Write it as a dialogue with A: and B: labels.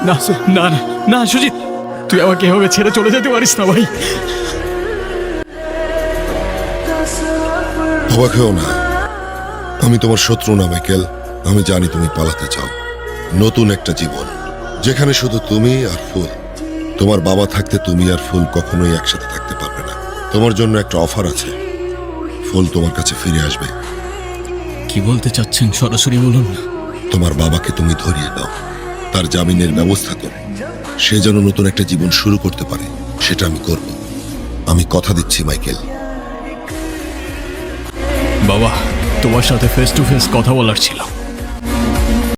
A: না না না না সুজিত, তুই আমাকে এভাবে ছেড়ে চলে যেতে পারিস না ভাই।
B: অবাক হও না, আমি তোমার শত্রু না মাইকেল। আমি জানি তুমি পালাতে চাও, নতুন একটা জীবন যেখানে শুধু তুমি আর ফুল। তোমার বাবা থাকতে তুমি আর ফুল কখনোই একসাথে থাকতে পারবে না। তোমার জন্য একটা অফার আছে, ফুল তোমার কাছে ফিরে আসবে।
A: কি বলতে চাচ্ছেন সরাসরি বলুন না।
B: তোমার বাবাকে তুমি ধরিয়ে দাও, তার জামিনের ব্যবস্থা করো, সে যেন নতুন একটা জীবন শুরু করতে পারে। সেটা আমি করব, আমি কথা দিচ্ছি মাইকেল।
A: বাবা, তোমার সাথে ফেস টু ফেস কথা বলার ছিল।